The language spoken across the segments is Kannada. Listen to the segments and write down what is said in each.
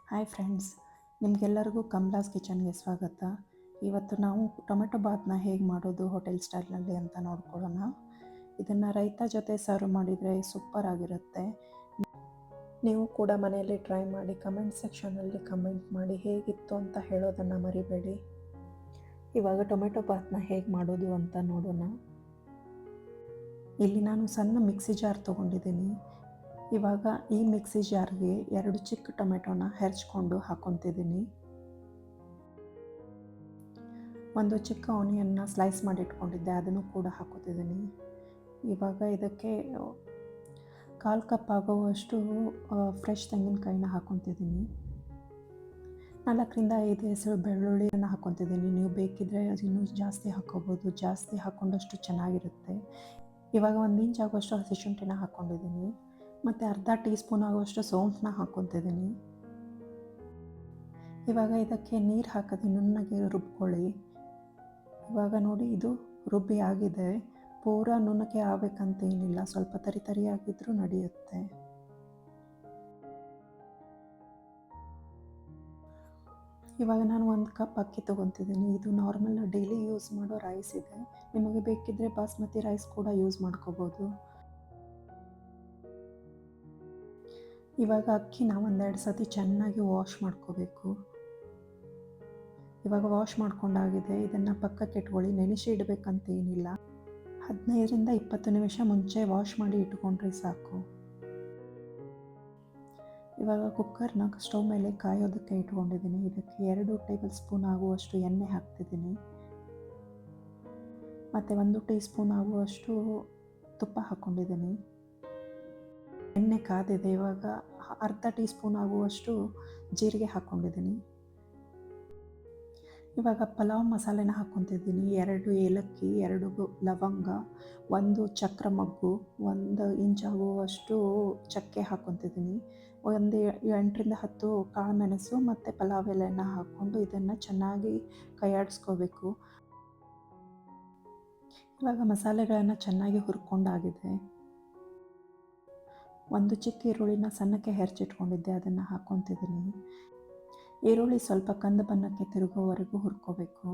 ಹಾಯ್ ಫ್ರೆಂಡ್ಸ್, ನಿಮಗೆಲ್ಲರಿಗೂ ಕಮಲಾಸ್ ಕಿಚನ್ಗೆ ಸ್ವಾಗತ. ಇವತ್ತು ನಾವು ಟೊಮೆಟೊ ಬಾತ್ನ ಹೇಗೆ ಮಾಡೋದು ಹೋಟೆಲ್ ಸ್ಟೈಲ್ನಲ್ಲಿ ಅಂತ ನೋಡ್ಕೊಳ್ಳೋಣ. ಇದನ್ನು ರೈತ ಜೊತೆ ಸರ್ವ್ ಮಾಡಿದರೆ ಸೂಪರ್ ಆಗಿರುತ್ತೆ. ನೀವು ಕೂಡ ಮನೆಯಲ್ಲಿ ಟ್ರೈ ಮಾಡಿ ಕಮೆಂಟ್ ಸೆಕ್ಷನಲ್ಲಿ ಕಮೆಂಟ್ ಮಾಡಿ ಹೇಗಿತ್ತು ಅಂತ ಹೇಳೋದನ್ನು ಮರಿಬೇಡಿ. ಇವಾಗ ಟೊಮೆಟೊ ಬಾತ್ನ ಹೇಗೆ ಮಾಡೋದು ಅಂತ ನೋಡೋಣ. ಇಲ್ಲಿ ನಾನು ಸಣ್ಣ ಮಿಕ್ಸಿ ಜಾರ್ ತೊಗೊಂಡಿದ್ದೀನಿ. ಇವಾಗ ಈ ಮಿಕ್ಸಿ ಜಾರ್ಗೆ 2 ಚಿಕ್ಕ ಟೊಮೆಟೊನ ಹೆರ್ಚ್ಕೊಂಡು ಹಾಕ್ಕೊತಿದ್ದೀನಿ. ಒಂದು ಚಿಕ್ಕ ಆನಿಯನ್ನ ಸ್ಲೈಸ್ ಮಾಡಿ ಇಟ್ಕೊಂಡಿದ್ದೆ, ಅದನ್ನು ಕೂಡ ಹಾಕೋತಿದ್ದೀನಿ. ಇವಾಗ ಇದಕ್ಕೆ 1/4 ಕಪ್ ಆಗುವಷ್ಟು ಫ್ರೆಶ್ ತೆಂಗಿನಕಾಯಿನ ಹಾಕ್ಕೊತಿದ್ದೀನಿ. 4ರಿಂದ 5 ಹೆಸರು ಬೆಳ್ಳುಳ್ಳಿಯನ್ನು ಹಾಕ್ಕೊತಿದ್ದೀನಿ. ನೀವು ಬೇಕಿದ್ದರೆ ಇನ್ನೂ ಜಾಸ್ತಿ ಹಾಕ್ಕೋಬೋದು, ಜಾಸ್ತಿ ಹಾಕ್ಕೊಂಡಷ್ಟು ಚೆನ್ನಾಗಿರುತ್ತೆ. ಇವಾಗ 1 ಇಂಚ್ ಆಗುವಷ್ಟು ಹಸಿಶುಂಠಿನ ಹಾಕ್ಕೊಂಡಿದ್ದೀನಿ. ಮತ್ತು ಅರ್ಧ ಟೀ ಸ್ಪೂನ್ ಆಗುವಷ್ಟು ಸೋಂಪನ್ನ ಹಾಕ್ಕೊತಿದ್ದೀನಿ. ಇವಾಗ ಇದಕ್ಕೆ ನೀರು ಹಾಕದೆ ನುಣ್ಣಗೆ ರುಬ್ಕೊಳ್ಳಿ. ಇವಾಗ ನೋಡಿ, ಇದು ರುಬ್ಬಿ ಆಗಿದೆ. ಪೂರ ನುಣ್ಣಗೆ ಆಗಬೇಕಂತ ಏನಿಲ್ಲ, ಸ್ವಲ್ಪ ತರಿಯಾಗಿದ್ರೂ ನಡೆಯುತ್ತೆ. ಇವಾಗ ನಾನು 1 ಕಪ್ ಅಕ್ಕಿ ತೊಗೊತಿದ್ದೀನಿ. ಇದು ನಾರ್ಮಲ್ ಡೈಲಿ ಯೂಸ್ ಮಾಡೋ ರೈಸ್ ಇದೆ. ನಿಮಗೆ ಬೇಕಿದ್ದರೆ ಬಾಸ್ಮತಿ ರೈಸ್ ಕೂಡ ಯೂಸ್ ಮಾಡ್ಕೋಬೋದು. ಇವಾಗ ಅಕ್ಕಿನ 1-2 ಸತಿ ಚೆನ್ನಾಗಿ ವಾಶ್ ಮಾಡ್ಕೋಬೇಕು. ಇವಾಗ ವಾಶ್ ಮಾಡ್ಕೊಂಡಾಗಿದೆ. ಇದನ್ನು ಪಕ್ಕಕ್ಕೆ ಇಟ್ಕೊಳ್ಳಿ. ನೆನೆಸಿ ಇಡಬೇಕಂತ ಏನಿಲ್ಲ. 15ರಿಂದ 20 ನಿಮಿಷ ಮುಂಚೆ ವಾಶ್ ಮಾಡಿ ಇಟ್ಕೊಂಡ್ರೆ ಸಾಕು. ಇವಾಗ ಕುಕ್ಕರ್ನ ಸ್ಟವ್ ಮೇಲೆ ಕಾಯೋದಕ್ಕೆ ಇಟ್ಕೊಂಡಿದ್ದೀನಿ. ಇದಕ್ಕೆ 2 ಟೇಬಲ್ ಸ್ಪೂನ್ ಆಗುವಷ್ಟು ಎಣ್ಣೆ ಹಾಕ್ತಿದ್ದೀನಿ. ಮತ್ತು 1 ಟೀ ಸ್ಪೂನ್ ಆಗುವಷ್ಟು ತುಪ್ಪ ಹಾಕ್ಕೊಂಡಿದ್ದೀನಿ. ಎಣ್ಣೆ ಕಾದಿದೆ. ಇವಾಗ ಅರ್ಧ ಟೀ ಸ್ಪೂನ್ ಆಗುವಷ್ಟು ಜೀರಿಗೆ ಹಾಕ್ಕೊಂಡಿದ್ದೀನಿ. ಇವಾಗ ಪಲಾವ್ ಮಸಾಲೆನ ಹಾಕ್ಕೊತಿದ್ದೀನಿ. 2 ಏಲಕ್ಕಿ, 2 ಲವಂಗ, 1 ಚಕ್ರ ಮಗ್ಗು, 1 ಇಂಚ್ ಆಗುವಷ್ಟು ಚಕ್ಕೆ ಹಾಕ್ಕೊತಿದ್ದೀನಿ. 8ರಿಂದ 10 ಕಾಳು ಮೆಣಸು ಮತ್ತು ಪಲಾವ್ ಎಲೆನ ಹಾಕ್ಕೊಂಡು ಇದನ್ನು ಚೆನ್ನಾಗಿ ಕೈಯಾಡಿಸ್ಕೋಬೇಕು. ಇವಾಗ ಮಸಾಲೆಗಳನ್ನು ಚೆನ್ನಾಗಿ ಹುರ್ಕೊಂಡಾಗಿದೆ. 1 ಚಿಕ್ಕ ಈರುಳ್ಳಿನ ಸಣ್ಣಕ್ಕೆ ಹೆಚ್ಚಿಟ್ಕೊಂಡಿದ್ದೆ, ಅದನ್ನು ಹಾಕ್ಕೊತಿದ್ದೀನಿ. ಈರುಳ್ಳಿ ಸ್ವಲ್ಪ ಕಂದು ಬಣ್ಣಕ್ಕೆ ತಿರುಗೋವರೆಗೂ ಹುರ್ಕೋಬೇಕು.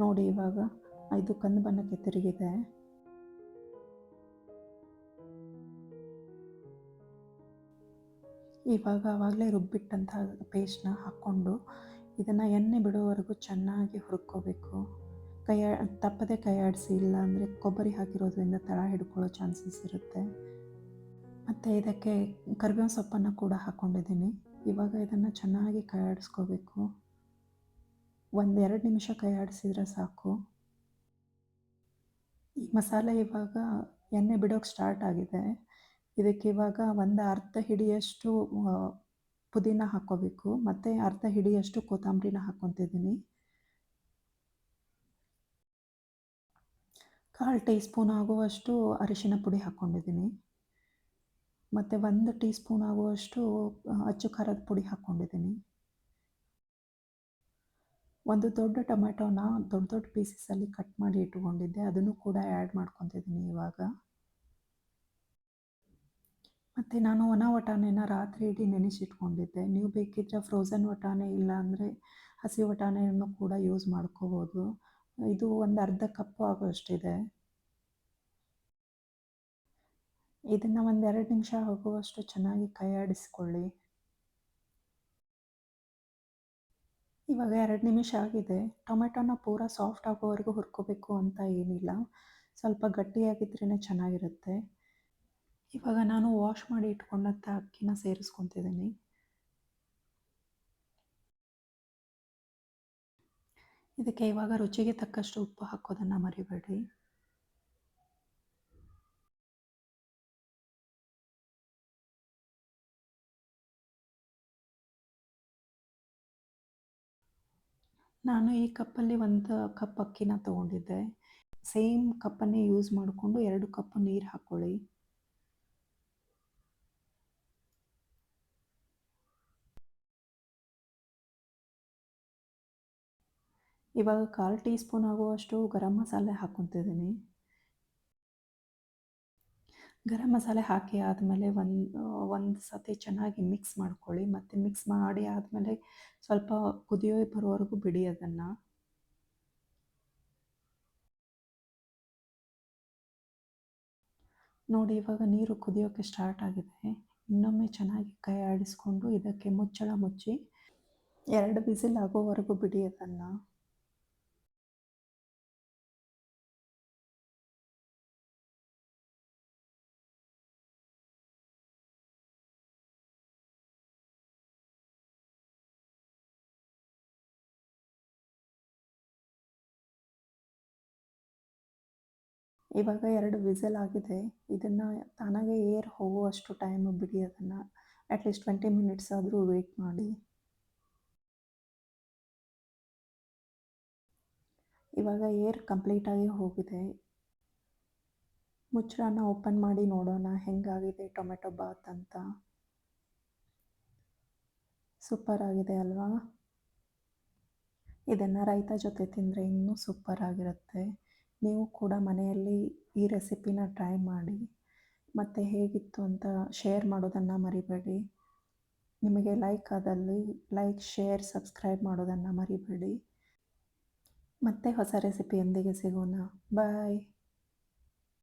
ನೋಡಿ, ಇವಾಗ ಇದು ಕಂದು ಬಣ್ಣಕ್ಕೆ ತಿರುಗಿದೆ. ಇವಾಗ ಆವಾಗಲೇ ರುಬ್ಬಿಟ್ಟಂಥ ಪೇಸ್ಟ್ನ ಹಾಕ್ಕೊಂಡು ಇದನ್ನು ಎಣ್ಣೆ ಬಿಡೋವರೆಗೂ ಚೆನ್ನಾಗಿ ಹುರ್ಕೋಬೇಕು. ತಪ್ಪದೆ ಕೈಯಾಡಿಸಿ, ಇಲ್ಲ ಅಂದರೆ ಕೊಬ್ಬರಿ ಹಾಕಿರೋದ್ರಿಂದ ತಳ ಹಿಡ್ಕೊಳ್ಳೋ ಚಾನ್ಸಸ್ ಇರುತ್ತೆ. ಮತ್ತು ಇದಕ್ಕೆ ಕರಿಬೇವಿನ ಸೊಪ್ಪನ್ನು ಕೂಡ ಹಾಕ್ಕೊಂಡಿದ್ದೀನಿ. ಇವಾಗ ಇದನ್ನು ಚೆನ್ನಾಗಿ ಕೈಯಾಡಿಸ್ಕೋಬೇಕು. 1-2 ನಿಮಿಷ ಕೈಯಾಡಿಸಿದರೆ ಸಾಕು. ಈ ಮಸಾಲೆ ಇವಾಗ ಎಣ್ಣೆ ಬಿಡೋಕ್ಕೆ ಸ್ಟಾರ್ಟ್ ಆಗಿದೆ. ಇದಕ್ಕೆ ಇವಾಗ ಅರ್ಧ ಹಿಡಿಯಷ್ಟು ಪುದೀನ ಹಾಕ್ಕೋಬೇಕು ಮತ್ತು ಅರ್ಧ ಹಿಡಿಯಷ್ಟು ಕೊತ್ತಂಬರಿನ ಹಾಕ್ಕೊತಿದ್ದೀನಿ. 1/4 ಟೀ ಸ್ಪೂನ್ ಆಗುವಷ್ಟು ಅರಿಶಿನ ಪುಡಿ ಹಾಕ್ಕೊಂಡಿದ್ದೀನಿ. ಮತ್ತು 1 ಟೀ ಸ್ಪೂನ್ ಆಗುವಷ್ಟು ಅಚ್ಚು ಖಾರದ ಪುಡಿ ಹಾಕ್ಕೊಂಡಿದ್ದೀನಿ. 1 ದೊಡ್ಡ ಟೊಮೆಟೊನ ದೊಡ್ಡ ಪೀಸಸಲ್ಲಿ ಕಟ್ ಮಾಡಿ ಇಟ್ಕೊಂಡಿದ್ದೆ, ಅದನ್ನು ಕೂಡ ಆ್ಯಡ್ ಮಾಡ್ಕೊತಿದ್ದೀನಿ ಇವಾಗ. ಮತ್ತು ನಾನು ಒಣ ವಟಾಣೆನ ರಾತ್ರಿ ಇಡೀ ನೆನೆಸಿಟ್ಕೊಂಡಿದ್ದೆ. ನೀವು ಬೇಕಿದ್ದರೆ ಫ್ರೋಝನ್ ವಟಾಣೆ, ಇಲ್ಲ ಅಂದರೆ ಹಸಿ ವಟಾಣೆಯನ್ನು ಕೂಡ ಯೂಸ್ ಮಾಡ್ಕೋಬೋದು. ಇದು 1 ಅರ್ಧ ಕಪ್ ಆಗುವಷ್ಟಿದೆ. ಇದನ್ನು 1-2 ನಿಮಿಷ ಆಗುವಷ್ಟು ಚೆನ್ನಾಗಿ ಕೈಯಾಡಿಸ್ಕೊಳ್ಳಿ. ಇವಾಗ 2 ನಿಮಿಷ ಆಗಿದೆ. ಟೊಮೆಟೊನ ಪೂರ ಸಾಫ್ಟ್ ಆಗೋವರೆಗೂ ಹುರ್ಕೋಬೇಕು ಅಂತ ಏನಿಲ್ಲ, ಸ್ವಲ್ಪ ಗಟ್ಟಿಯಾಗಿದ್ರೇ ಚೆನ್ನಾಗಿರುತ್ತೆ. ಇವಾಗ ನಾನು ವಾಶ್ ಮಾಡಿ ಇಟ್ಕೊಂಡಂಥ ಅಕ್ಕಿನ ಸೇರಿಸ್ಕೊತಿದ್ದೀನಿ. ಇದಕ್ಕೆ ಇವಾಗ ರುಚಿಗೆ ತಕ್ಕಷ್ಟು ಉಪ್ಪು ಹಾಕೋದನ್ನು ಮರಿಬೇಡಿ. ನಾನು ಈ ಕಪ್ಪಲ್ಲಿ 1 ಕಪ್ ಅಕ್ಕಿನ ತೊಗೊಂಡಿದ್ದೆ. ಸೇಮ್ ಕಪ್ಪನ್ನೇ ಯೂಸ್ ಮಾಡಿಕೊಂಡು 2 ಕಪ್ ನೀರು ಹಾಕ್ಕೊಳ್ಳಿ. ಇವಾಗ 1/4 ಟೀ ಸ್ಪೂನ್ ಆಗುವಷ್ಟು ಗರಂ ಮಸಾಲೆ ಹಾಕ್ಕೊತಿದ್ದೀನಿ. ಗರಂ ಮಸಾಲೆ ಹಾಕಿ ಆದಮೇಲೆ ಒಂದು ಸತಿ ಚೆನ್ನಾಗಿ ಮಿಕ್ಸ್ ಮಾಡ್ಕೊಳ್ಳಿ. ಮತ್ತು ಮಿಕ್ಸ್ ಮಾಡಿ ಆದಮೇಲೆ ಸ್ವಲ್ಪ ಕುದಿಯೋ ಬರೋವರೆಗೂ ಬಿಡಿ ಅದನ್ನು. ನೋಡಿ ಇವಾಗ ನೀರು ಕುದಿಯೋಕ್ಕೆ ಸ್ಟಾರ್ಟ್ ಆಗಿದೆ. ಇನ್ನೊಮ್ಮೆ ಚೆನ್ನಾಗಿ ಕೈ ಆಡಿಸ್ಕೊಂಡು ಇದಕ್ಕೆ ಮುಚ್ಚಳ ಮುಚ್ಚಿ 2 ವಿಸಿಲ್ ಆಗೋವರೆಗೂ ಬಿಡಿ ಅದನ್ನು. ಇವಾಗ 2 ವಿಸಿಲ್ ಆಗಿದೆ. ಇದನ್ನು ತಾನಾಗೇ ಏರ್ ಹೋಗುವಷ್ಟು ಟೈಮ್ ಬಿಡಿ ಅದನ್ನು. ಅಟ್ಲೀಸ್ಟ್ 20 ಮಿನಿಟ್ಸ್ ಆದರೂ ವೇಟ್ ಮಾಡಿ. ಇವಾಗ ಏರ್ ಕಂಪ್ಲೀಟಾಗಿ ಹೋಗಿದೆ. ಮುಚ್ಚಳನ ಓಪನ್ ಮಾಡಿ ನೋಡೋಣ ಹೆಂಗಾಗಿದೆ ಟೊಮೆಟೊ ಬಾತ್ ಅಂತ. ಸೂಪರ್ ಆಗಿದೆ ಅಲ್ವಾ? ಇದನ್ನು ರೈತ ಜೊತೆ ತಿಂದರೆ ಇನ್ನೂ ಸೂಪರ್ ಆಗಿರುತ್ತೆ. ನೀವು ಕೂಡ ಮನೆಯಲ್ಲಿ ಈ ರೆಸಿಪಿನ ಟ್ರೈ ಮಾಡಿ. ಮತ್ತು ಹೇಗಿತ್ತು ಅಂತ ಶೇರ್ ಮಾಡೋದನ್ನು ಮರಿಬೇಡಿ. ನಿಮಗೆ ಲೈಕ್ ಆದಲ್ಲಿ ಲೈಕ್, ಶೇರ್, ಸಬ್ಸ್ಕ್ರೈಬ್ ಮಾಡೋದನ್ನು ಮರಿಬೇಡಿ. ಮತ್ತೆ ಹೊಸ ರೆಸಿಪಿಯೊಂದಿಗೆ ಸಿಗೋಣ. ಬಾಯ್.